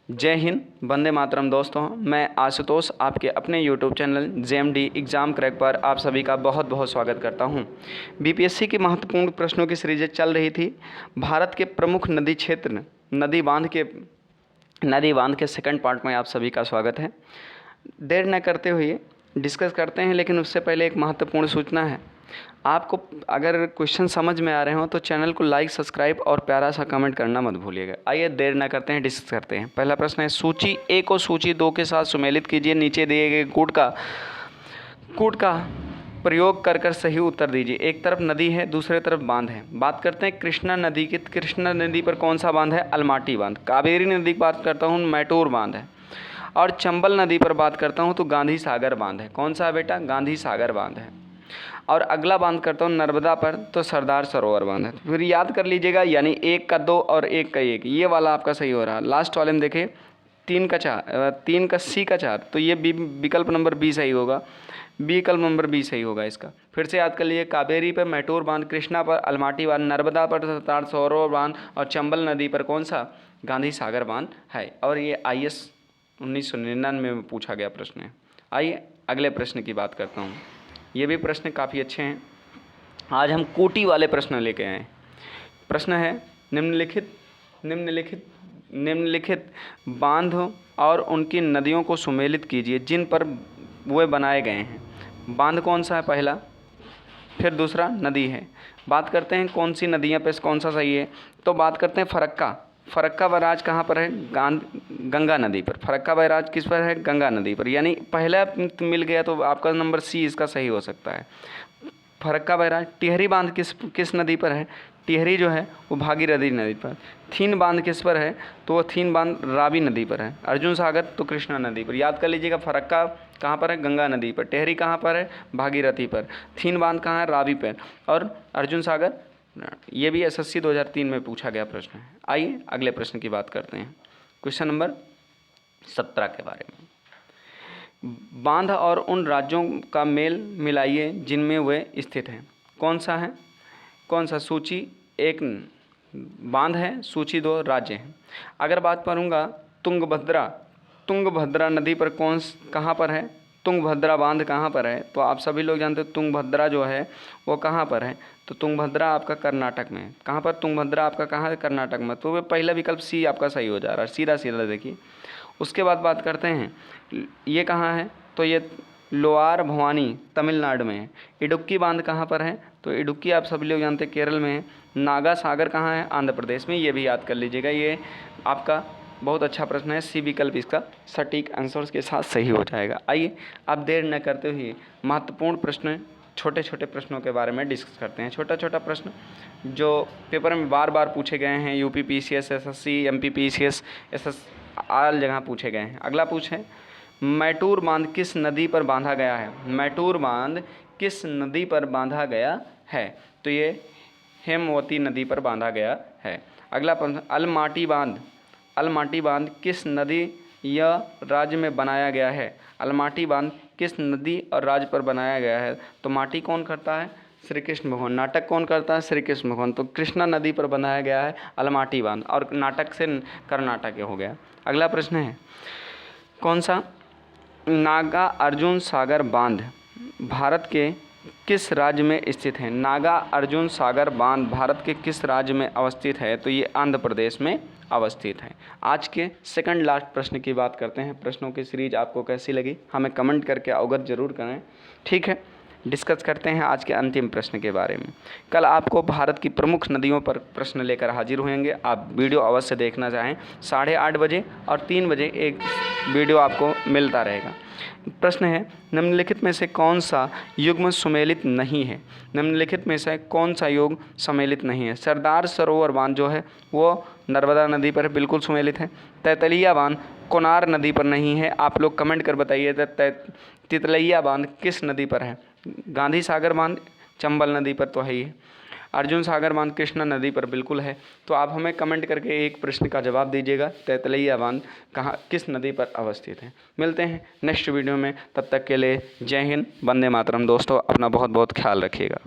जय हिंद, वंदे मातरम दोस्तों। मैं आशुतोष आपके अपने YouTube channel JMD exam crack पर आप सभी का बहुत बहुत स्वागत करता हूं। बीपीएससी की महत्वपूर्ण प्रश्नों की सीरीज चल रही थी। भारत के प्रमुख नदी क्षेत्र नदी बांध के सेकंड पार्ट में आप सभी का स्वागत है। देर न करते हुए डिस्कस करते हैं, लेकिन उससे पहले एक महत्वपूर्ण सूचना है। आपको अगर क्वेश्चन समझ में आ रहे हो तो चैनल को लाइक, सब्सक्राइब और प्यारा सा कमेंट करना मत भूलिएगा। आइए देर न करते हैं, डिस्कस करते हैं। पहला प्रश्न है, सूची ए को सूची 2 के साथ सुमेलित कीजिए। नीचे दिए गए कूट का प्रयोग कर सही उत्तर दीजिए। एक तरफ नदी है, दूसरे तरफ बांध है। बात करते हैं कृष्णा नदी की। कृष्णा नदी पर कौन सा बांध है? अलमाटी बांध। कावेरी नदी की बात करता हूँ, मैटूर बांध है। और चंबल नदी पर बात करता हूँ तो गांधी सागर बांध है। कौन सा है बेटा? गांधी सागर बांध है। और अगला बांध करता हूँ नर्मदा पर, तो सरदार सरोवर बांध है। फिर याद कर लीजिएगा, यानी 1 का 2 और 1 का 1, ये वाला आपका सही हो रहा है। लास्ट वाले में देखें 3 का C का 4, तो ये विकल्प नंबर बी सही होगा। विकल्प नंबर बी सही होगा इसका। फिर से याद कर लीजिए, कावेरी पर मैटूर बांध, कृष्णा पर अलमाटी बांध, नर्मदा पर सरदार सरोवर बांध और चंबल नदी पर कौन सा? गांधी सागर बांध है। और ये IAS 1999 में पूछा गया प्रश्न है। आइए अगले प्रश्न की बात करता हूँ। ये भी प्रश्न काफ़ी अच्छे हैं। आज हम कोटि वाले प्रश्न लेके आए हैं। प्रश्न है, निम्नलिखित बांध और उनकी नदियों को सुमेलित कीजिए जिन पर वे बनाए गए हैं। बांध कौन सा है? पहला। फिर दूसरा नदी है। बात करते हैं कौन सी नदियाँ पे कौन सा सही है, तो बात करते हैं फरक्का बैराज कहाँ पर है? गंगा नदी पर। फरक्का बैराज किस पर है? गंगा नदी पर। यानी पहला मिल गया तो आपका नंबर सी इसका सही हो सकता है, फरक्का बैराज। टिहरी बांध किस नदी पर है? टिहरी जो है वो भागीरथी नदी पर। थीन बांध किस पर है? तो वो थीन बांध रावी नदी पर है। अर्जुन सागर तो कृष्णा नदी पर। याद कर लीजिएगा, फरक्का कहाँ पर है? गंगा नदी पर। टिहरी कहाँ पर है? भागीरथी पर। थीन बांध कहाँ है? रावी पर। और अर्जुन सागर, ये भी SSC 2003 में पूछा गया प्रश्न है। आइए अगले प्रश्न की बात करते हैं। क्वेश्चन नंबर 17 के बारे में। बांध और उन राज्यों का मेल मिलाइए जिनमें वे स्थित हैं। कौन सा है? कौन सा? सूची 1 बांध है, सूची 2 राज्य हैं। अगर बात करूँगा तुंगभद्रा नदी पर कहाँ पर है? तुंगभद्रा बांध कहाँ पर है? तो आप सभी लोग जानते हो तुंगभद्रा जो है वो कहाँ पर है? तो तुंगभद्रा आपका कर्नाटक में है। कहाँ पर? तुंगभद्रा आपका कहाँ है? कर्नाटक में। तो वो पहला विकल्प सी आपका सही हो जा रहा है, सीधा सीधा देखिए। उसके बाद बात करते हैं, ये कहाँ है? तो ये लोअर भवानी तमिलनाडु में है। इडुक्की बांध कहाँ पर है? तो इडुक्की आप सभी लोग जानते हैं केरल में है। नागा सागर कहाँ है? आंध्र प्रदेश में। ये भी याद कर लीजिएगा। ये आपका बहुत अच्छा प्रश्न है। सी विकल्प इसका सटीक आंसर के साथ सही हो जाएगा। आइए अब देर न करते हुए महत्वपूर्ण प्रश्न, छोटे छोटे प्रश्नों के बारे में डिस्कस करते हैं। छोटा प्रश्न जो पेपर में बार बार पूछे गए हैं, UP PCS, SSC, MP PCS, all जगह पूछे गए हैं। अगला पूछे, मैटूर बांध किस नदी पर बांधा गया है? मैटूर बांध किस नदी पर बांधा गया है? तो ये हेमवती नदी पर बांधा गया है। अगला प्रश्न, अलमाटी बांध किस नदी या राज्य में बनाया गया है? अलमाटी बांध किस नदी और राज्य पर बनाया गया है? तो माटी कौन करता है? श्री कृष्ण भगवान। नाटक कौन करता है? श्री कृष्ण भगवान। तो कृष्णा नदी पर बनाया गया है अलमाटी बांध, और नाटक से कर्नाटक हो गया। अगला प्रश्न है, कौन सा? नागा अर्जुन सागर बांध भारत के किस राज्य में स्थित है? नागा अर्जुन सागर बांध भारत के किस राज्य में अवस्थित है? तो ये आंध्र प्रदेश में अवस्थित है। आज के सेकंड लास्ट प्रश्न की बात करते हैं। प्रश्नों की सीरीज आपको कैसी लगी हमें कमेंट करके अवगत जरूर करें, ठीक है। डिस्कस करते हैं आज के अंतिम प्रश्न के बारे में। कल आपको भारत की प्रमुख नदियों पर प्रश्न लेकर हाजिर होंगे। आप वीडियो अवश्य देखना चाहें। 8:30 बजे और 3 बजे एक वीडियो आपको मिलता रहेगा। प्रश्न है, निम्नलिखित में से कौन सा युग्म सुमेलित नहीं है? निम्नलिखित में से कौन सा युग्म सम्मिलित नहीं है? सरदार सरोवर बांध जो है वो नर्मदा नदी पर बिल्कुल सुमेलित है। तैतलिया बांध कोनार नदी पर नहीं है। आप लोग कमेंट कर बताइए तितलिया बांध किस नदी पर है? गांधी सागर बांध चंबल नदी पर तो है ही। अर्जुन सागर बांध कृष्णा नदी पर बिल्कुल है। तो आप हमें कमेंट करके एक प्रश्न का जवाब दीजिएगा, तैतलिया बांध किस नदी पर अवस्थित है। मिलते हैं नेक्स्ट वीडियो में, तब तक के लिए जय हिंद, वंदे मातरम। दोस्तों अपना बहुत बहुत ख्याल रखिएगा।